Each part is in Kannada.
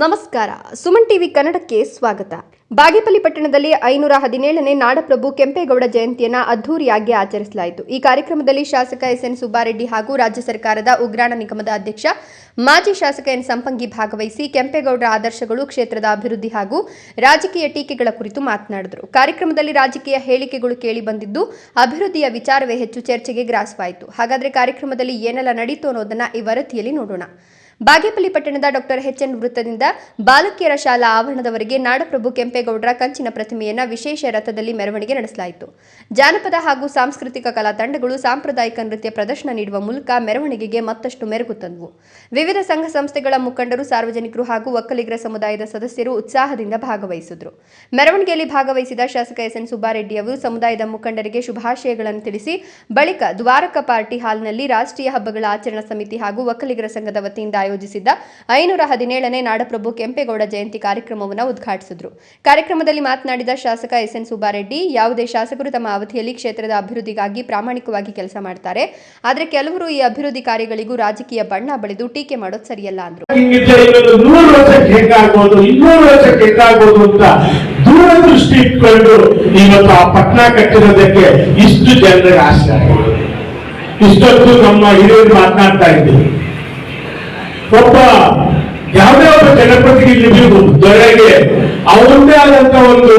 ನಮಸ್ಕಾರ. ಸುಮನ್ ಟಿವಿ ಕನ್ನಡಕ್ಕೆ ಸ್ವಾಗತ. ಬಾಗೇಪಲ್ಲಿ ಪಟ್ಟಣದಲ್ಲಿ 517ನೇ ನಾಡಪ್ರಭು ಕೆಂಪೇಗೌಡ ಜಯಂತಿಯನ್ನು ಅದ್ದೂರಿಯಾಗಿ ಆಚರಿಸಲಾಯಿತು. ಈ ಕಾರ್ಯಕ್ರಮದಲ್ಲಿ ಶಾಸಕ ಎಸ್.ಎನ್. ಸುಬ್ಬಾರೆಡ್ಡಿ ಹಾಗೂ ರಾಜ್ಯ ಸರ್ಕಾರದ ಉಗ್ರಾಣ ನಿಗಮದ ಅಧ್ಯಕ್ಷ ಮಾಜಿ ಶಾಸಕ ಎನ್. ಸಂಪಂಗಿ ಭಾಗವಹಿಸಿ ಕೆಂಪೇಗೌಡರ ಆದರ್ಶಗಳು, ಕ್ಷೇತ್ರದ ಅಭಿವೃದ್ಧಿ ಹಾಗೂ ರಾಜಕೀಯ ಟೀಕೆಗಳ ಕುರಿತು ಮಾತನಾಡಿದರು. ಕಾರ್ಯಕ್ರಮದಲ್ಲಿ ರಾಜಕೀಯ ಹೇಳಿಕೆಗಳು ಕೇಳಿ ಬಂದಿದ್ದು ಅಭಿವೃದ್ಧಿಯ ವಿಚಾರವೇ ಹೆಚ್ಚು ಚರ್ಚೆಗೆ ಗ್ರಾಸವಾಯಿತು. ಹಾಗಾದರೆ ಕಾರ್ಯಕ್ರಮದಲ್ಲಿ ಏನೆಲ್ಲ ನಡೀತು ಅನ್ನೋದನ್ನ ಈ ವರದಿಯಲ್ಲಿ ನೋಡೋಣ. ಬಾಗೇಪಲ್ಲಿ ಪಟ್ಟಣದ ಡಾಕ್ಟರ್ ಎಚ್.ಎನ್. ವೃತ್ತದಿಂದ ಬಾಲಕಿಯರ ಶಾಲಾ ಆವರಣದವರೆಗೆ ನಾಡಪ್ರಭು ಕೆಂಪೇಗೌಡರ ಕಂಚಿನ ಪ್ರತಿಮೆಯನ್ನು ವಿಶೇಷ ರಥದಲ್ಲಿ ಮೆರವಣಿಗೆ ನಡೆಸಲಾಯಿತು. ಜಾನಪದ ಹಾಗೂ ಸಾಂಸ್ಕೃತಿಕ ಕಲಾ ತಂಡಗಳು ಸಾಂಪ್ರದಾಯಿಕ ನೃತ್ಯ ಪ್ರದರ್ಶನ ನೀಡುವ ಮೂಲಕ ಮೆರವಣಿಗೆಗೆ ಮತ್ತಷ್ಟು ಮೆರುಗು ತಂದವು. ವಿವಿಧ ಸಂಘ ಸಂಸ್ಥೆಗಳ ಮುಖಂಡರು, ಸಾರ್ವಜನಿಕರು ಹಾಗೂ ಒಕ್ಕಲಿಗರ ಸಮುದಾಯದ ಸದಸ್ಯರು ಉತ್ಸಾಹದಿಂದ ಭಾಗವಹಿಸಿದರು. ಮೆರವಣಿಗೆಯಲ್ಲಿ ಭಾಗವಹಿಸಿದ ಶಾಸಕ ಎಸ್.ಎನ್. ಸುಬ್ಬಾರೆಡ್ಡಿ ಅವರು ಸಮುದಾಯದ ಮುಖಂಡರಿಗೆ ಶುಭಾಶಯಗಳನ್ನು ತಿಳಿಸಿ ಬಳಿಕ ದ್ವಾರಕ ಪಾರ್ಟಿ ಹಾಲ್ನಲ್ಲಿ ರಾಷ್ಟ್ರೀಯ ಹಬ್ಬಗಳ ಆಚರಣಾ ಸಮಿತಿ ಹಾಗೂ ಒಕ್ಕಲಿಗರ ಸಂಘದ ವತಿಯಿಂದ ಆಯೋಜಿಸಿದ್ದ 517ನೇ ನಾಡಪ್ರಭು ಕೆಂಪೇಗೌಡ ಜಯಂತಿ ಕಾರ್ಯಕ್ರಮವನ್ನು ಉದ್ಘಾಟಿಸಿದರು. ಕಾರ್ಯಕ್ರಮದಲ್ಲಿ ಮಾತನಾಡಿದ ಶಾಸಕ ಎಸ್.ಎನ್. ಸುಬ್ಬಾರೆಡ್ಡಿ, ಯಾವುದೇ ಶಾಸಕರು ತಮ್ಮ ಅವಧಿಯಲ್ಲಿ ಕ್ಷೇತ್ರದ ಅಭಿವೃದ್ಧಿಗಾಗಿ ಪ್ರಾಮಾಣಿಕವಾಗಿ ಕೆಲಸ ಮಾಡ್ತಾರೆ. ಆದರೆ ಕೆಲವರು ಈ ಅಭಿವೃದ್ಧಿ ಕಾರ್ಯಗಳಿಗೂ ರಾಜಕೀಯ ಬಣ್ಣ ಬಳಿದು ಟೀಕೆ ಮಾಡೋದು ಸರಿಯಲ್ಲ ಅಂದ್ರು. ದೂರದೃಷ್ಟಿ ಇಟ್ಕೊಂಡು ಇವತ್ತು ಆ ಪಟ್ಟಣ ಕಟ್ಟಿರೋದಕ್ಕೆ ಇಷ್ಟು ಜನರಿಗೆ ಆಸೆ. ಇಷ್ಟೊತ್ತು ನಮ್ಮ ಹಿರಿಯರು ಮಾತನಾಡ್ತಾ ಇದ್ದೀವಿ. ಒಬ್ಬ ಯಾವುದೇ ಒಬ್ಬ ಜನಪ್ರತಿನಿಧಿ ದೊರೆಗೆ ಅವರದೇ ಆದಂತ ಒಂದು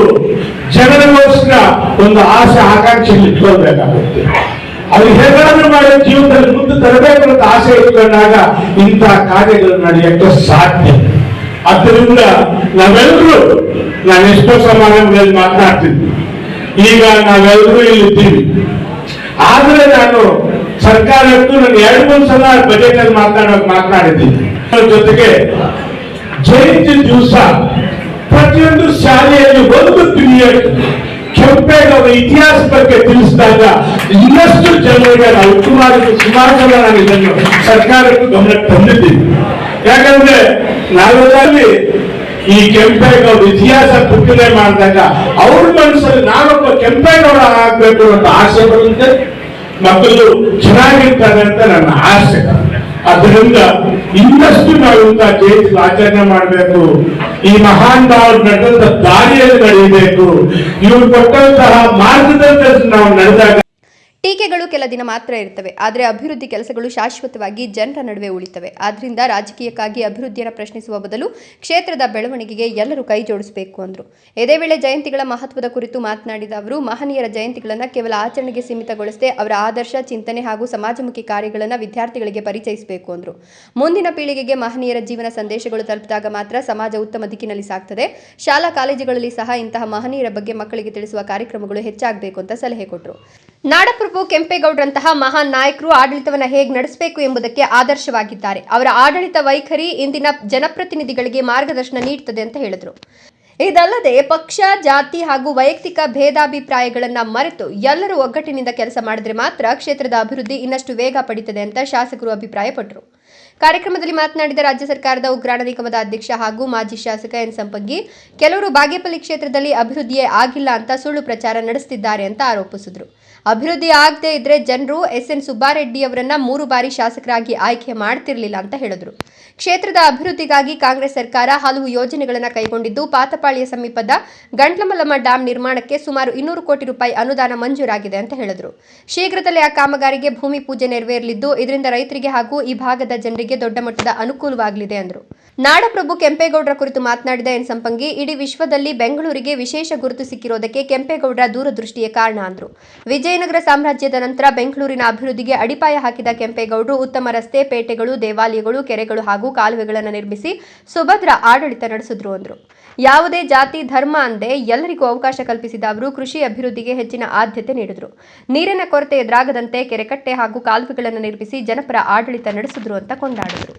ಜನರಿಗೋಸ್ಕರ ಒಂದು ಆಸೆ, ಆಕಾಂಕ್ಷೆ ಇಟ್ಕೊಳ್ಬೇಕಾಗುತ್ತೆ. ಅದು ಹೇಗಾದ್ರೂ ಮಾಡಿ ಜೀವನದಲ್ಲಿ ಮುಂದೆ ತರಬೇಕು ಅಂತ ಆಸೆ ಇಟ್ಕೊಂಡಾಗ ಇಂತಹ ಕಾರ್ಯಗಳು ನಡೆಯಕ್ಕೆ ಸಾಧ್ಯ. ಆದ್ದರಿಂದ ನಾವೆಲ್ಲರೂ, ನಾನು ಎಷ್ಟೋ ಸಮಾರಂಭಗಳಲ್ಲಿ ಮಾತನಾಡ್ತಿದ್ವಿ, ಈಗ ನಾವೆಲ್ಲರೂ ಇಲ್ಲಿದ್ದೀವಿ. ಆದ್ರೆ ನಾನು ಸರ್ಕಾರಕ್ಕೂ ನಾನು 2-3 ಸಲ ಬಜೆಟ್ ಅಲ್ಲಿ ಮಾತನಾಡಿದ್ದೀನಿ. ಜೊತೆಗೆ ಜಯಂತಿ ದಿವಸ ಪ್ರತಿಯೊಂದು ಶಾಲೆಯಲ್ಲಿ ಒಂದು ಪೀರಿಯಡ್ ಕೆಂಪೇಗೌಡ ಇತಿಹಾಸ ಬಗ್ಗೆ ತಿಳಿಸಿದಾಗ ಇನ್ನಷ್ಟು ಜನರಿಗೆ ನಾವು ಸುಮಾರು ಸಲ ನಾನು ಇದನ್ನು ಸರ್ಕಾರಕ್ಕೂ ಗಮನಕ್ಕೆ ತಂದಿದ್ದೀನಿ. ಯಾಕಂದ್ರೆ ನಾವೆಲ್ಲಲ್ಲಿ ಈ ಕೆಂಪೇಗೌಡ ಇತಿಹಾಸ ಪುಟ್ಟನೆ ಮಾಡಿದಾಗ ಅವ್ರ ಮನಸ್ಸಲ್ಲಿ ನಾನೊಬ್ಬ ಕೆಂಪೇಗೌಡ ಆಗ್ಬೇಕು ಅಂತ ಆಸೆ ಬರುತ್ತೆ, ಮಕ್ಕಳು ಚೆನ್ನಾಗಿರ್ತಾರೆ ಅಂತ ನನ್ನ ಆಸೆ. ಅದರಿಂದ ಇನ್ನಷ್ಟು ನಾವು ಇಂತಹ ಜಯಂತಿ ಆಚರಣೆ ಮಾಡಬೇಕು. ಈ ಮಹಾನ್ ಭಾವರು ನಡೆದಂತ ದಾರಿಯಲ್ಲಿ ನಡೆಯಬೇಕು. ಇವರು ಕೊಟ್ಟಂತಹ ಮಾರ್ಗದರ್ಶನ ನಾವು ನಡೆದಾಗ ಟೀಕೆಗಳು ಕೆಲ ದಿನ ಮಾತ್ರ ಇರ್ತವೆ, ಆದರೆ ಅಭಿವೃದ್ಧಿ ಕೆಲಸಗಳು ಶಾಶ್ವತವಾಗಿ ಜನರ ನಡುವೆ ಉಳಿತವೆ. ಆದ್ದರಿಂದ ರಾಜಕೀಯಕ್ಕಾಗಿ ಅಭಿವೃದ್ಧಿಯನ್ನು ಪ್ರಶ್ನಿಸುವ ಬದಲು ಕ್ಷೇತ್ರದ ಬೆಳವಣಿಗೆಗೆ ಎಲ್ಲರೂ ಕೈ ಜೋಡಿಸಬೇಕು ಅಂದರು. ಇದೇ ವೇಳೆ ಜಯಂತಿಗಳ ಮಹತ್ವದ ಕುರಿತು ಮಾತನಾಡಿದ ಅವರು, ಮಹನೀಯರ ಜಯಂತಿಗಳನ್ನು ಕೇವಲ ಆಚರಣೆಗೆ ಸೀಮಿತಗೊಳಿಸದೆ ಅವರ ಆದರ್ಶ, ಚಿಂತನೆ ಹಾಗೂ ಸಮಾಜಮುಖಿ ಕಾರ್ಯಗಳನ್ನು ವಿದ್ಯಾರ್ಥಿಗಳಿಗೆ ಪರಿಚಯಿಸಬೇಕು ಅಂದರು. ಮುಂದಿನ ಪೀಳಿಗೆಗೆ ಮಹನೀಯರ ಜೀವನ ಸಂದೇಶಗಳು ತಲುಪಿದಾಗ ಮಾತ್ರ ಸಮಾಜ ಉತ್ತಮ ದಿಕ್ಕಿನಲ್ಲಿ ಸಾಗ್ತದೆ. ಶಾಲಾ ಕಾಲೇಜುಗಳಲ್ಲಿ ಸಹ ಇಂತಹ ಮಹನೀಯರ ಬಗ್ಗೆ ಮಕ್ಕಳಿಗೆ ತಿಳಿಸುವ ಕಾರ್ಯಕ್ರಮಗಳು ಹೆಚ್ಚಾಗಬೇಕು ಅಂತ ಸಲಹೆ ಕೊಟ್ಟರು. ನಾಡಪ್ರಭು ಕೆಂಪೇಗೌಡರಂತಹ ಮಹಾನ್ ನಾಯಕರು ಆಡಳಿತವನ್ನು ಹೇಗೆ ನಡೆಸಬೇಕು ಎಂಬುದಕ್ಕೆ ಆದರ್ಶವಾಗಿದ್ದಾರೆ. ಅವರ ಆಡಳಿತ ವೈಖರಿ ಇಂದಿನ ಜನಪ್ರತಿನಿಧಿಗಳಿಗೆ ಮಾರ್ಗದರ್ಶನ ನೀಡುತ್ತದೆ ಅಂತ ಹೇಳಿದರು. ಇದಲ್ಲದೆ ಪಕ್ಷ, ಜಾತಿ ಹಾಗೂ ವೈಯಕ್ತಿಕ ಭೇದಾಭಿಪ್ರಾಯಗಳನ್ನು ಮರೆತು ಎಲ್ಲರೂ ಒಗ್ಗಟ್ಟಿನಿಂದ ಕೆಲಸ ಮಾಡಿದರೆ ಮಾತ್ರ ಕ್ಷೇತ್ರದ ಅಭಿವೃದ್ಧಿ ಇನ್ನಷ್ಟು ವೇಗ ಪಡೆಯುತ್ತದೆ ಅಂತ ಶಾಸಕರು ಅಭಿಪ್ರಾಯಪಟ್ಟರು. ಕಾರ್ಯಕ್ರಮದಲ್ಲಿ ಮಾತನಾಡಿದ ರಾಜ್ಯ ಸರ್ಕಾರದ ಉಗ್ರಾಣ ನಿಗಮದ ಅಧ್ಯಕ್ಷ ಹಾಗೂ ಮಾಜಿ ಶಾಸಕ ಎನ್. ಸಂಪಂಗಿ, ಕೆಲವರು ಬಾಗೇಪಲ್ಲಿ ಕ್ಷೇತ್ರದಲ್ಲಿ ಅಭಿವೃದ್ಧಿಯೇ ಆಗಿಲ್ಲ ಅಂತ ಸುಳ್ಳು ಪ್ರಚಾರ ನಡೆಸುತ್ತಿದ್ದಾರೆ ಅಂತ ಆರೋಪಿಸಿದರು. ಅಭಿವೃದ್ಧಿ ಆಗದೆ ಇದ್ರೆ ಜನರು ಎಸ್.ಎನ್. ಸುಬ್ಬಾರೆಡ್ಡಿ ಅವರನ್ನ 3 ಬಾರಿ ಶಾಸಕರಾಗಿ ಆಯ್ಕೆ ಮಾಡ್ತಿರ್ಲಿಲ್ಲ ಅಂತ ಹೇಳಿದ್ರು. ಕ್ಷೇತ್ರದ ಅಭಿವೃದ್ಧಿಗಾಗಿ ಕಾಂಗ್ರೆಸ್ ಸರ್ಕಾರ ಹಲವು ಯೋಜನೆಗಳನ್ನು ಕೈಗೊಂಡಿದ್ದು, ಪಾತಪಾಳ್ಯ ಸಮೀಪದ ಗಂಟ್ಲಮಲ್ಲಮ್ಮ ಡ್ಯಾಂ ನಿರ್ಮಾಣಕ್ಕೆ ಸುಮಾರು 200 ಕೋಟಿ ರೂಪಾಯಿ ಅನುದಾನ ಮಂಜೂರಾಗಿದೆ ಅಂತ ಹೇಳಿದ್ರು. ಶೀಘ್ರದಲ್ಲೇ ಆ ಕಾಮಗಾರಿಗೆ ಭೂಮಿ ಪೂಜೆ ನೆರವೇರಲಿದ್ದು, ಇದರಿಂದ ರೈತರಿಗೆ ಹಾಗೂ ಈ ಭಾಗದ ಜನರಿಗೆ ದೊಡ್ಡ ಮಟ್ಟದ ಅನುಕೂಲವಾಗಲಿದೆ ಎಂದರು. ನಾಡಪ್ರಭು ಕೆಂಪೇಗೌಡರ ಕುರಿತು ಮಾತನಾಡಿದ ಎನ್. ಸಂಪಂಗಿ, ಇಡೀ ವಿಶ್ವದಲ್ಲಿ ಬೆಂಗಳೂರಿಗೆ ವಿಶೇಷ ಗುರುತು ಸಿಕ್ಕಿರೋದಕ್ಕೆ ಕೆಂಪೇಗೌಡರ ದೂರದೃಷ್ಟಿಯೇ ಕಾರಣ ಅಂದರು. ವಿಜಯನಗರ ಸಾಮ್ರಾಜ್ಯದ ನಂತರ ಬೆಂಗಳೂರಿನ ಅಭಿವೃದ್ಧಿಗೆ ಅಡಿಪಾಯ ಹಾಕಿದ ಕೆಂಪೇಗೌಡರು ಉತ್ತಮ ರಸ್ತೆ, ಪೇಟೆಗಳು, ದೇವಾಲಯಗಳು, ಕೆರೆಗಳು ಹಾಗೂ ಕಾಲುವೆಗಳನ್ನು ನಿರ್ಮಿಸಿ ಸುಭದ್ರ ಆಡಳಿತ ನಡೆಸಿದ್ರು ಅಂದರು. ಯಾವುದೇ ಜಾತಿ, ಧರ್ಮ ಅಂದೇ ಎಲ್ಲರಿಗೂ ಅವಕಾಶ ಕಲ್ಪಿಸಿದ ಅವರು ಕೃಷಿ ಅಭಿವೃದ್ಧಿಗೆ ಹೆಚ್ಚಿನ ಆದ್ಯತೆ ನೀಡಿದರು. ನೀರಿನ ಕೊರತೆ ಎದುರಾಗದಂತೆ ಕೆರೆಕಟ್ಟೆ ಹಾಗೂ ಕಾಲುವೆಗಳನ್ನು ನಿರ್ಮಿಸಿ ಜನಪರ ಆಡಳಿತ ನಡೆಸಿದ್ರು ಅಂತ ಕೊಂಡಾಡಿದರು.